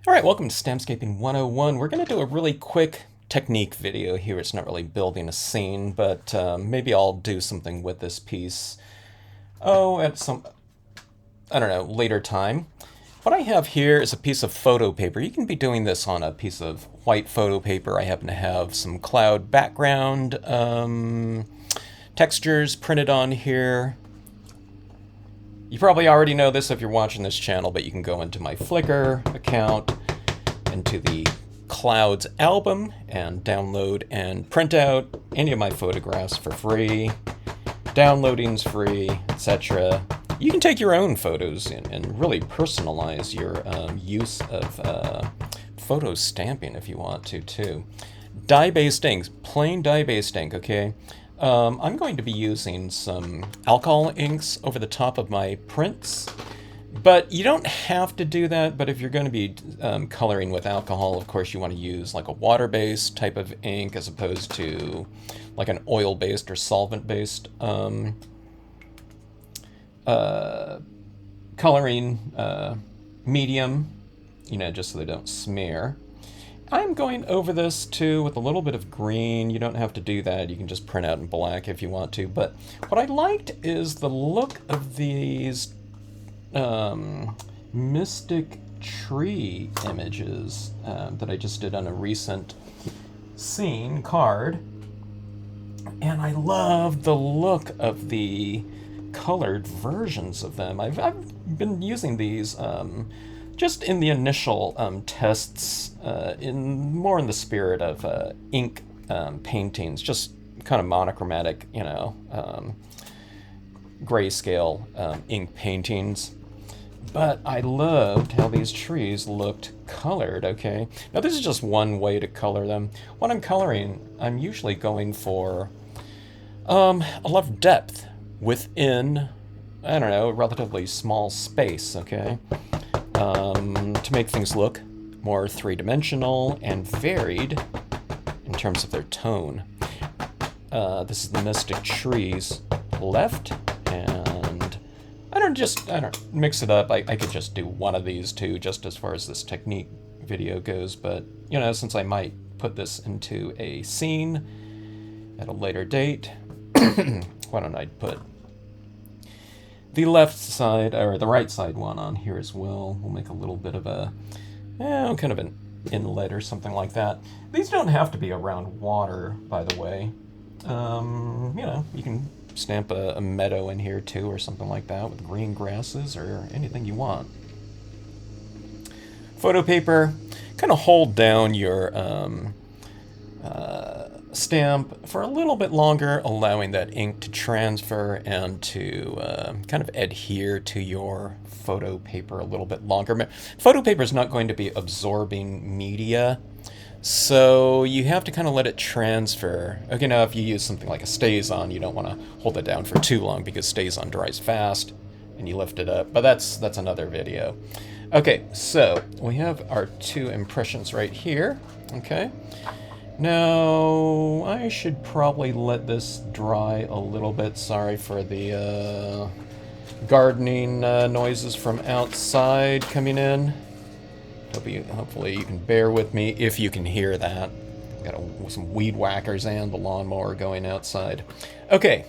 Alright, welcome to Stampscaping 101. We're going to do a really quick technique video here. It's not really building a scene, but maybe I'll do something with this piece, at some, I don't know, later time. What I have here is a piece of photo paper. You can be doing this on a piece of white photo paper. I happen to have some cloud background textures printed on here. You probably already know this if you're watching this channel, but you can go into my Flickr account, into the Clouds album, and download and print out any of my photographs for free. Downloading's free, etc. You can take your own photos and really personalize your use of photo stamping if you want to, too. Dye-based inks, plain dye-based ink, okay? I'm going to be using some alcohol inks over the top of my prints, but you don't have to do that. But if you're going to be coloring with alcohol, of course you want to use like a water-based type of ink as opposed to like an oil-based or solvent-based coloring medium, just so they don't smear. I'm going over this too with a little bit of green. You don't have to do that. You can just print out in black if you want to. But what I liked is the look of these mystic tree images that I just did on a recent scene card. And I love the look of the colored versions of them. I've been using these just in the initial tests, more in the spirit of ink paintings, just kind of monochromatic, grayscale ink paintings. But I loved how these trees looked colored, okay? Now this is just one way to color them. When I'm coloring, I'm usually going for a lot of depth within, I don't know, a relatively small space, okay? To make things look more three-dimensional and varied in terms of their tone. This is the Mystic Trees left, and I don't mix it up. I could just do one of these two just as far as this technique video goes, but, since I might put this into a scene at a later date, why don't I put the left side, or the right side one on here as well. We'll make a little bit of a, kind of an inlet or something like that. These don't have to be around water, by the way. You can stamp a meadow in here too, or something like that, with green grasses, or anything you want. Photo paper, kind of hold down your stamp for a little bit longer, allowing that ink to transfer and to kind of adhere to your photo paper a little bit longer. Photo paper is not going to be absorbing media, so you have to kind of let it transfer. Okay, now if you use something like a StazOn, you don't want to hold it down for too long because StazOn dries fast and you lift it up, but that's another video. Okay, so we have our two impressions right here, okay? Now, I should probably let this dry a little bit. Sorry for the gardening noises from outside coming in. Hopefully you can bear with me if you can hear that. Got some weed whackers and the lawnmower going outside. Okay,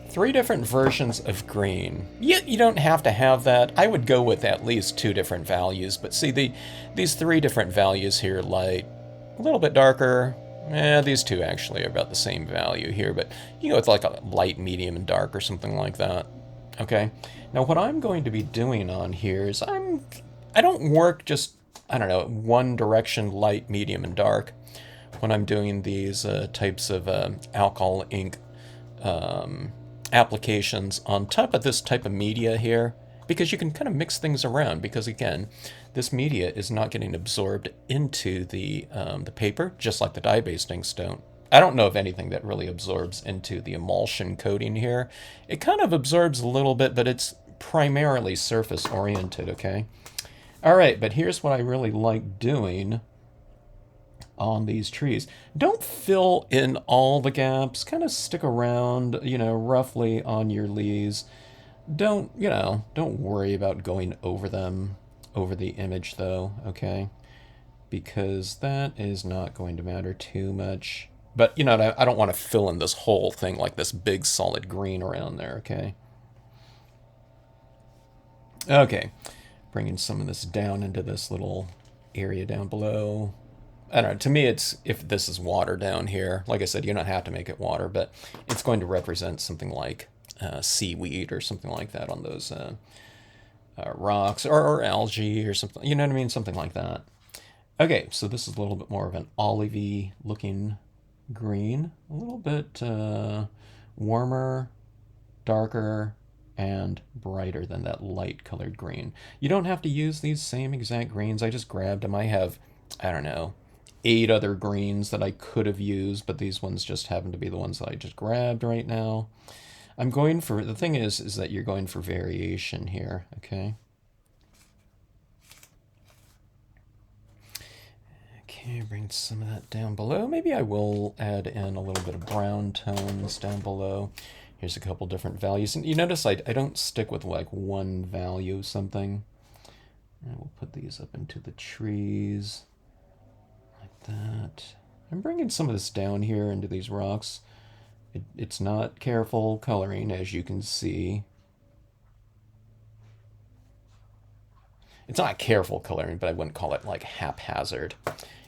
3 different versions of green. You don't have to have that. I would go with at least 2 different values, but see, these 3 different values here, light, a little bit darker. These 2 actually are about the same value here, but you go with like a light, medium, and dark or something like that. Okay. Now what I'm going to be doing on here is I don't work just, I don't know, one direction, light, medium, and dark, when I'm doing these types of alcohol ink applications on top of this type of media here, because you can kind of mix things around, because again, this media is not getting absorbed into the paper, just like the dye-based inks don't. I don't know of anything that really absorbs into the emulsion coating here. It kind of absorbs a little bit, but it's primarily surface-oriented, okay? Alright, but here's what I really like doing on these trees. Don't fill in all the gaps. Kind of stick around, roughly on your leaves. Don't worry about going over them over the image though, okay? Because that is not going to matter too much. But, you know, I don't want to fill in this whole thing like this big solid green around there, okay? Okay, bringing some of this down into this little area down below. I don't know, to me it's, if this is water down here, like I said, you don't have to make it water, but it's going to represent something like seaweed or something like that on those rocks, or algae or something, you know what I mean? Something like that. Okay, so this is a little bit more of an olivey looking green, a little bit warmer, darker, and brighter than that light colored green. You don't have to use these same exact greens. I just grabbed them. I have, I don't know, 8 other greens that I could have used, but these ones just happen to be the ones that I just grabbed right now. I'm going for, the thing is that you're going for variation here, okay? Okay, bring some of that down below. Maybe I will add in a little bit of brown tones down below. Here's a couple different values. And you notice I don't stick with like one value something. And we'll put these up into the trees like that. I'm bringing some of this down here into these rocks. It's not careful coloring, as you can see. It's not careful coloring, but I wouldn't call it like haphazard.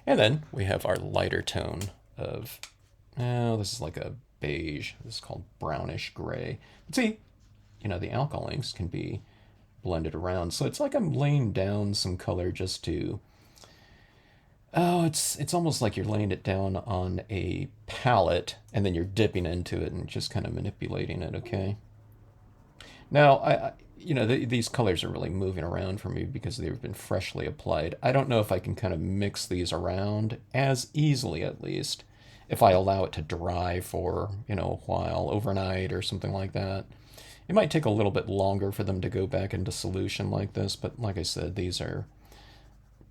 And then we have our lighter tone of, oh, this is like a beige. This is called brownish gray. But see, you know, the alcohol inks can be blended around. So it's like I'm laying down some color just to, oh, it's almost like you're laying it down on a palette and then you're dipping into it and just kind of manipulating it, okay? Now, you know, these colors are really moving around for me because they've been freshly applied. I don't know if I can kind of mix these around as easily, at least, if I allow it to dry for, you know, a while, overnight or something like that. It might take a little bit longer for them to go back into solution like this, but like I said, these are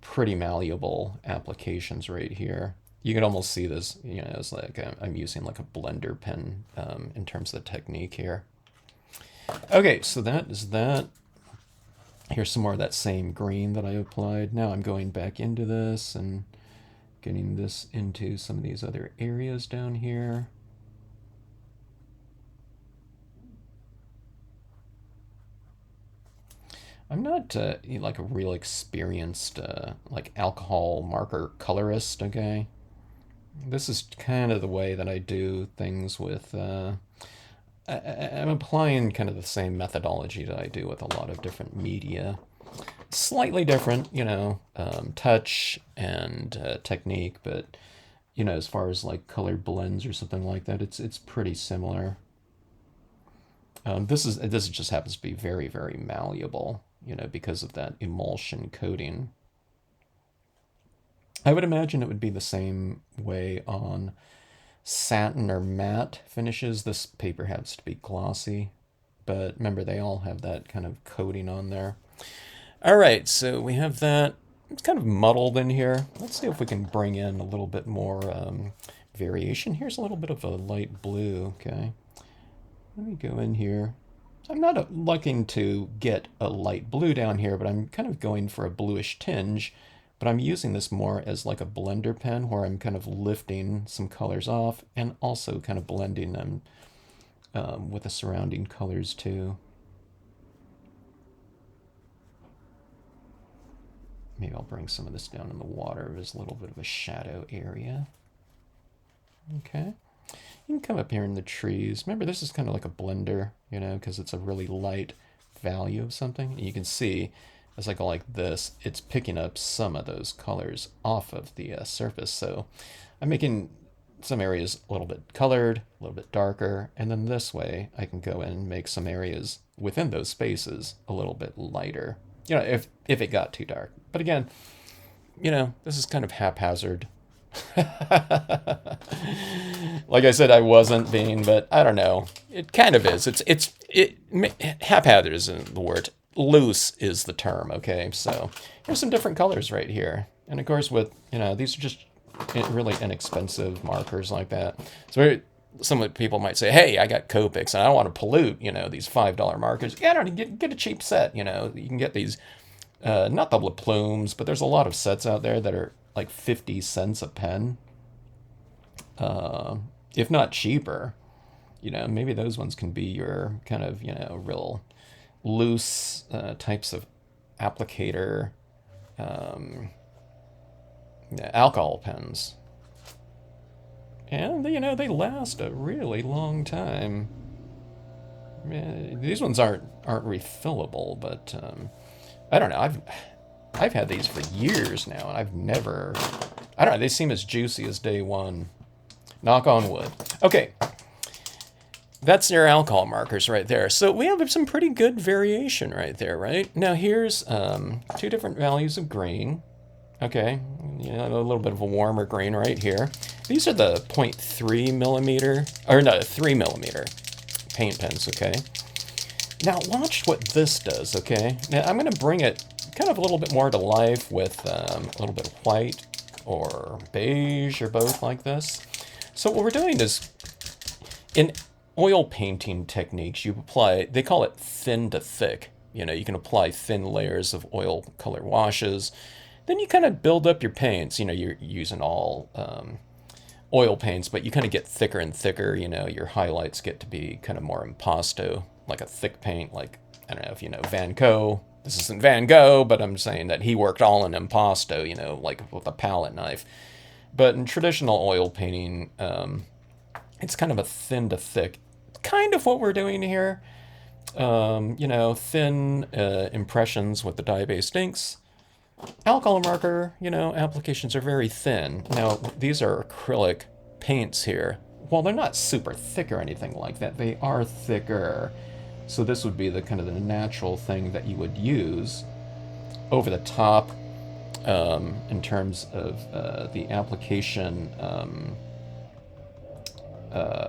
pretty malleable applications right here. You can almost see this, you know, as like I'm using like a blender pen in terms of the technique here. Okay, so that is that. Here's some more of that same green that I applied. Now I'm going back into this and getting this into some of these other areas down here. I'm not like a real experienced like alcohol marker colorist, okay? This is kind of the way that I do things with I'm applying kind of the same methodology that I do with a lot of different media. Slightly different, you know, touch and technique, but, you know, as far as like colored blends or something like that, it's pretty similar. This just happens to be very, very malleable, you know, because of that emulsion coating. I would imagine it would be the same way on satin or matte finishes. This paper has to be glossy, but remember they all have that kind of coating on there. All right, so we have that. It's kind of muddled in here. Let's see if we can bring in a little bit more variation. Here's a little bit of a light blue, okay? Let me go in here. I'm not looking to get a light blue down here, but I'm kind of going for a bluish tinge. But I'm using this more as like a blender pen where I'm kind of lifting some colors off and also kind of blending them with the surrounding colors too. Maybe I'll bring some of this down in the water as a little bit of a shadow area. Okay. You can come up here in the trees. Remember, this is kind of like a blender, you know, because it's a really light value of something. And you can see as I go like this, it's picking up some of those colors off of the surface. So I'm making some areas a little bit colored, a little bit darker, and then this way I can go in and make some areas within those spaces a little bit lighter, you know, if it got too dark. But again, you know, this is kind of haphazard. Like I said, I wasn't being, but I don't know. It kind of is. Haphazard isn't the word. Loose is the term, okay? So here's some different colors right here. And of course with, you know, these are just really inexpensive markers like that. So some people might say, hey, I got Copics and I don't want to pollute, you know, these $5 markers. Yeah, I don't get a cheap set, you know. You can get these Not double plumes, but there's a lot of sets out there that are like 50 cents a pen, if not cheaper. Maybe those ones can be your kind of, real loose types of applicator alcohol pens. And, they last a really long time. Yeah, these ones aren't refillable, but I don't know. I've had these for years now, and I've never. I don't know. They seem as juicy as day one. Knock on wood. Okay, that's their alcohol markers right there. So we have some pretty good variation right there, right? Now here's two different values of green. Okay, a little bit of a warmer green right here. These are the 0.3 millimeter, or no, 3 millimeter paint pens, okay? Now watch what this does, okay? Now I'm going to bring it kind of a little bit more to life with a little bit of white or beige or both like this. So what we're doing is, in oil painting techniques, you apply, they call it thin to thick. You can apply thin layers of oil color washes. Then you kind of build up your paints. You're using all oil paints, but you kind of get thicker and thicker. Your highlights get to be kind of more impasto, like a thick paint, like, I don't know if you know Van Gogh. This isn't Van Gogh, but I'm saying that he worked all in impasto, like with a palette knife. But in traditional oil painting, it's kind of a thin to thick. Kind of what we're doing here. Thin impressions with the dye-based inks. Alcohol marker, applications are very thin. Now, these are acrylic paints here. Well, they're not super thick or anything like that. They are thicker. So this would be the kind of the natural thing that you would use over the top in terms of the application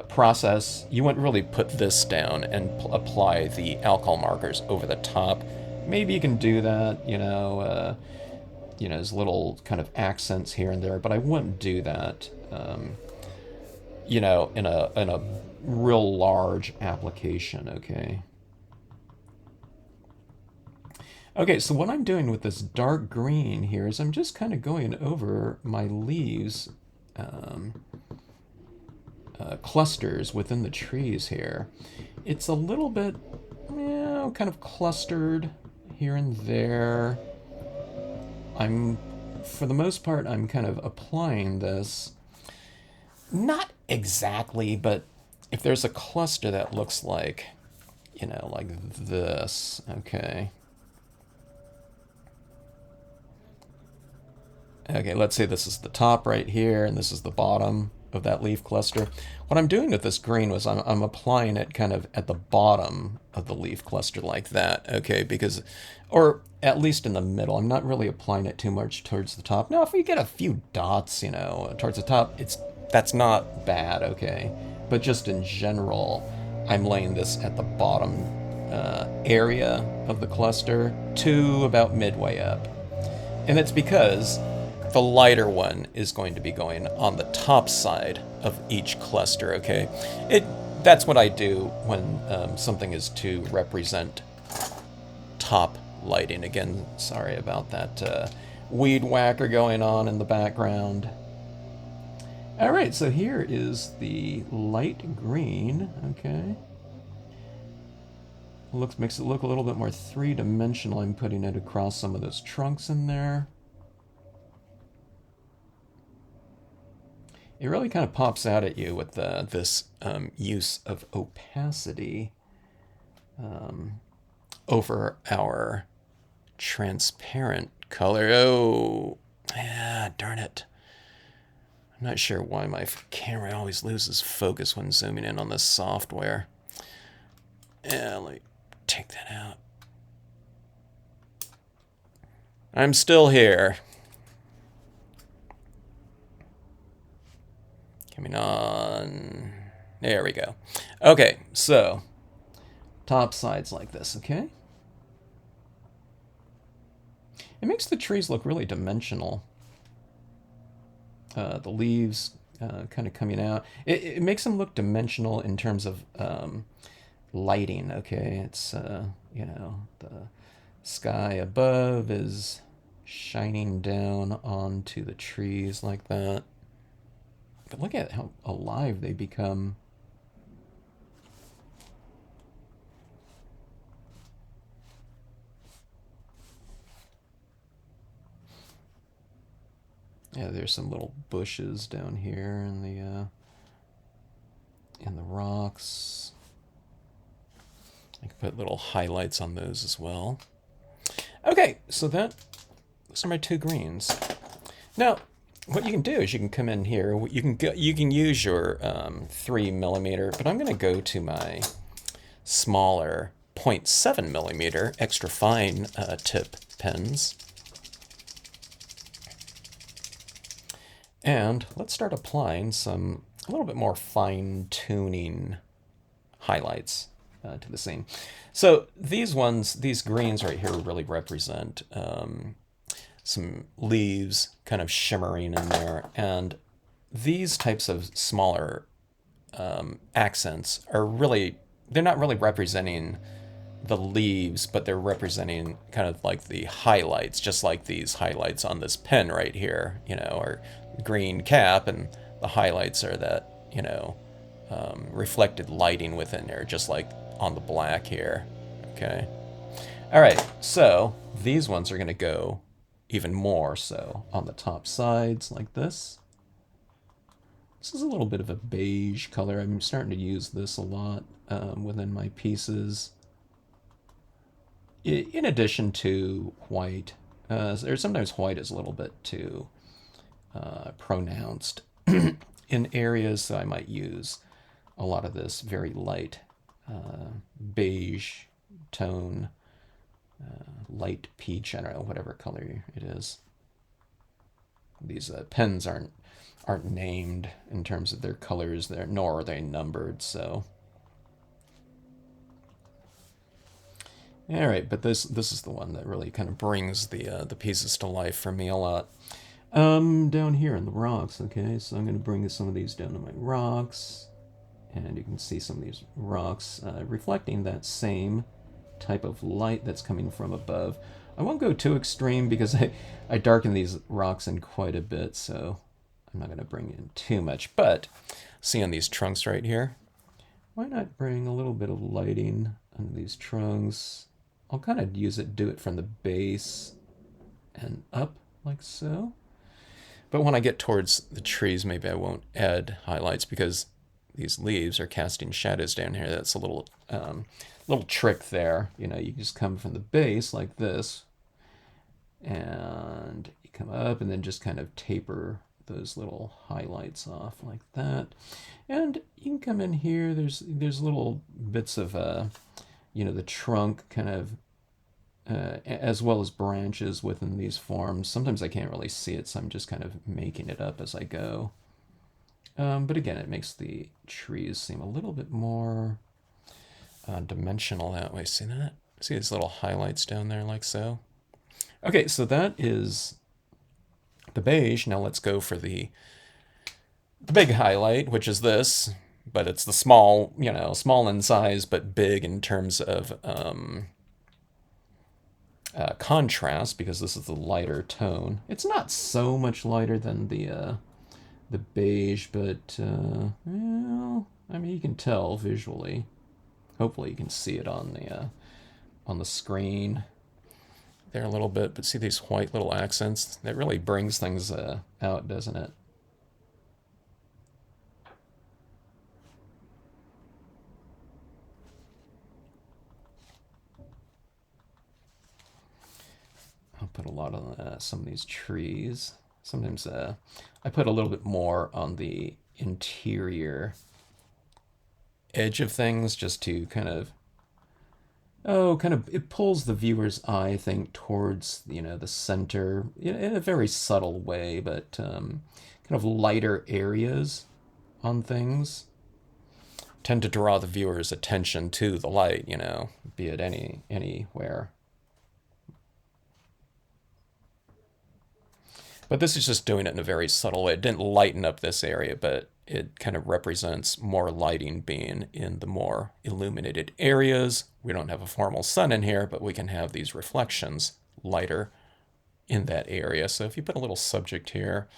process. You wouldn't really put this down and apply the alcohol markers over the top. Maybe you can do that, there's little kind of accents here and there, but I wouldn't do that, in a real large application, okay? Okay, so what I'm doing with this dark green here is I'm just kind of going over my leaves, clusters within the trees here. It's a little bit, kind of clustered here and there. For the most part, I'm kind of applying this. Not exactly, but if there's a cluster that looks like, like this, okay. Okay, let's say this is the top right here, and this is the bottom of that leaf cluster. What I'm doing with this green was I'm applying it kind of at the bottom of the leaf cluster like that, okay, because, or at least in the middle. I'm not really applying it too much towards the top. Now, if we get a few dots, towards the top, that's not bad, okay, but just in general, I'm laying this at the bottom area of the cluster to about midway up. And it's because the lighter one is going to be going on the top side of each cluster, okay? That's what I do when something is to represent top lighting. Again, sorry about that weed whacker going on in the background. All right, so here is the light green, okay? Makes it look a little bit more three-dimensional. I'm putting it across some of those trunks in there. It really kind of pops out at you with this use of opacity over our transparent color. Oh, yeah, darn it. I'm not sure why my camera always loses focus when zooming in on this software. Yeah, let me take that out. I'm still here. Coming on. There we go. Okay, so top sides like this, okay? It makes the trees look really dimensional. The leaves kind of coming out. It makes them look dimensional in terms of lighting, okay? It's, Sky above is shining down onto the trees like that. But look at how alive they become. Yeah, there's some little bushes down here in the rocks. I can put little highlights on those as well. Okay, so those are my two greens. Now, what you can do is you can come in here. You can use your 3mm, but I'm going to go to my smaller 0.7mm extra fine tip pens. And let's start applying a little bit more fine tuning highlights to the scene. So these greens right here really represent some leaves kind of shimmering in there. And these types of smaller accents they're not really representing the leaves, but they're representing kind of like the highlights, just like these highlights on this pen right here, or green cap, and the highlights are that, reflected lighting within there, just like on the black here. Okay. All right, so these ones are going to go even more so on the top sides like this. This is a little bit of a beige color. I'm starting to use this a lot within my pieces. In addition to white, or sometimes white is a little bit too pronounced in areas, so I might use a lot of this very light beige tone, light peach, I don't know, whatever color it is. These pens aren't named in terms of their colors, nor are they numbered, so. All right, but this is the one that really kind of brings the pieces to life for me a lot. Down here in the rocks, okay, so I'm going to bring some of these down to my rocks, and you can see some of these rocks reflecting that same type of light that's coming from above. I won't go too extreme because I darken these rocks in quite a bit, so I'm not going to bring in too much. But see on these trunks right here, why not bring a little bit of lighting on these trunks? I'll kind of do it from the base and up like so. But when I get towards the trees, maybe I won't add highlights because these leaves are casting shadows down here. That's a little trick there. You just come from the base like this, and you come up and then just kind of taper those little highlights off like that. And you can come in here. There's little bits of the trunk kind of as well as branches within these forms. Sometimes I can't really see it, so I'm just kind of making it up as I go. But again, it makes the trees seem a little bit more dimensional that way. See that? See these little highlights down there like so? Okay, so that is the beige. Now let's go for the big highlight, which is this, but it's the small in size, but big in terms of contrast, because this is the lighter tone. It's not so much lighter than the beige, but well, I mean, you can tell visually. Hopefully you can see it on the screen there a little bit, but see these white little accents? That really brings things out, doesn't it? I'll put a lot on some of these trees. Sometimes I put a little bit more on the interior edge of things just to kind of it pulls the viewer's eye, I think, towards the center in a very subtle way, but kind of lighter areas on things tend to draw the viewer's attention to the light, be it anywhere. But this is just doing it in a very subtle way. It didn't lighten up this area, but it kind of represents more lighting being in the more illuminated areas. We don't have a formal sun in here, but we can have these reflections lighter in that area. So if you put a little subject here,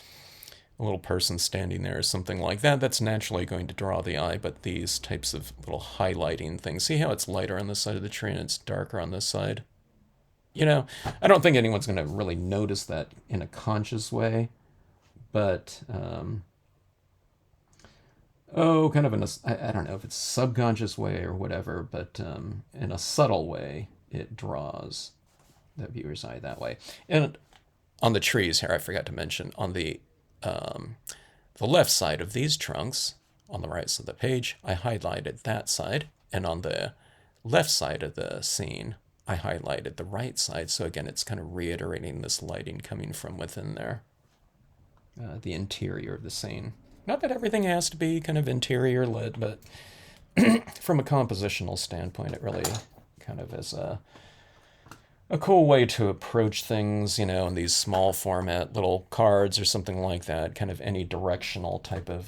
a little person standing there or something like that, that's naturally going to draw the eye. But these types of little highlighting things, see how it's lighter on this side of the tree and it's darker on this side? You know, I don't think anyone's going to really notice that in a conscious way, but kind of in a, I don't know if it's subconscious way or whatever, but in a subtle way, it draws the viewer's eye that way. And on the trees here, I forgot to mention, on the left side of these trunks, on the right side of the page, I highlighted that side, and on the left side of the scene, I highlighted the right side. So again, it's kind of reiterating this lighting coming from within there, the interior of the scene. Not that everything has to be kind of interior lit, but from a compositional standpoint, it really kind of is a cool way to approach things, you know, in these small format little cards or something like that, kind of any directional type of,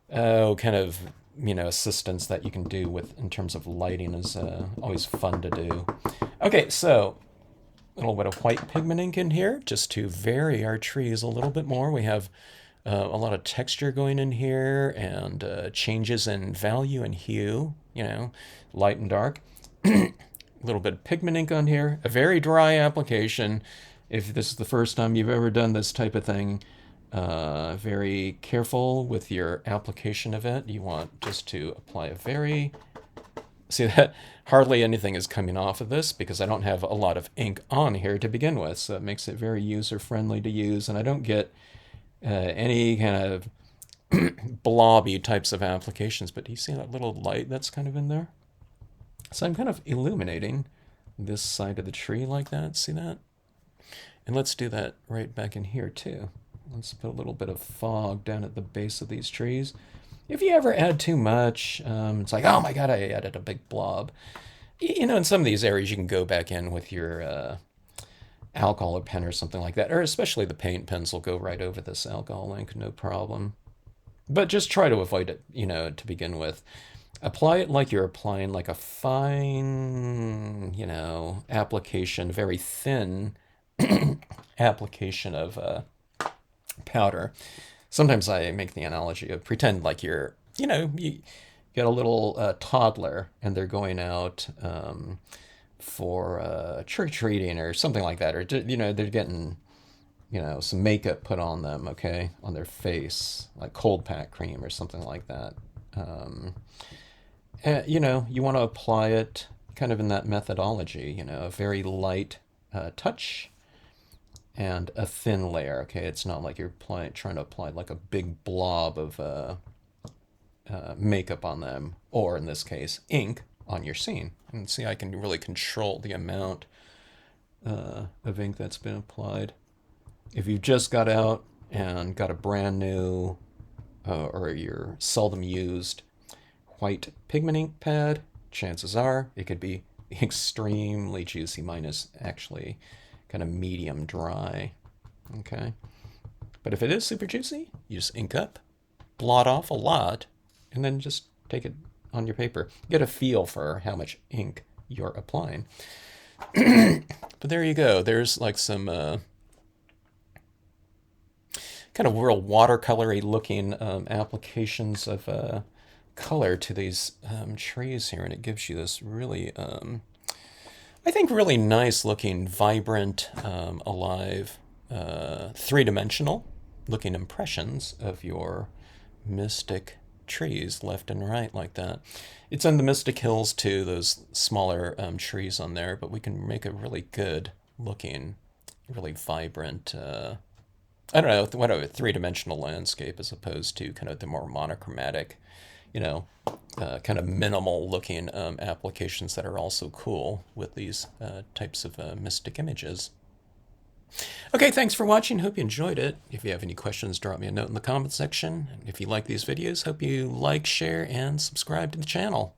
kind of, you know, assistance that you can do with in terms of lighting is always fun to do. Okay, so a little bit of white pigment ink in here just to vary our trees a little bit more. We have a lot of texture going in here and changes in value and hue, you know, light and dark. A little bit of pigment ink on here, a very dry application. If this is the first time you've ever done this type of thing, very careful with your application of it. You want just to apply a very, see that hardly anything is coming off of this because I don't have a lot of ink on here to begin with, so it makes it very user friendly to use, and I don't get any kind of blobby types of applications. But do you see that little light that's kind of in there? So I'm kind of illuminating this side of the tree like that. See that? And let's do that right back in here too. Let's put a little bit of fog down at the base of these trees. If you ever add too much, it's like, oh my God, I added a big blob. You know, in some of these areas, you can go back in with your alcohol or pen or something like that, or especially the paint pens will go right over this alcohol ink, no problem. But just try to avoid it, you know, to begin with. Apply it like you're applying like a fine, you know, application, very thin application of powder. Sometimes I make the analogy of pretend like you're, you know, you get a little toddler and they're going out for trick-or-treating or something like that, or, you know, they're getting, you know, some makeup put on them, okay, on their face, like cold pack cream or something like that. You know, you want to apply it kind of in that methodology, you know, a very light touch and a thin layer, okay? It's not like you're trying to apply like a big blob of makeup on them, or in this case, ink on your scene. And see, I can really control the amount of ink that's been applied. If you've just got out and got a brand new or your seldom used white pigment ink pad, chances are it could be extremely juicy. Mine is actually kind of medium dry, okay? But if it is super juicy, you just ink up, blot off a lot, and then just take it on your paper. Get a feel for how much ink you're applying. But there you go. There's like some kind of real watercolory looking applications of color to these trees here, and it gives you this really, I think, really nice looking, vibrant, alive, three-dimensional looking impressions of your mystic trees left and right like that. It's in the Mystic Hills too, those smaller trees on there, but we can make a really good looking, really vibrant, I don't know, whatever, three-dimensional landscape as opposed to kind of the more monochromatic, you know, kind of minimal looking applications that are also cool with these types of mystic images. Okay, thanks for watching. Hope you enjoyed it. If you have any questions, drop me a note in the comment section. If you like these videos, hope you like, share, and subscribe to the channel.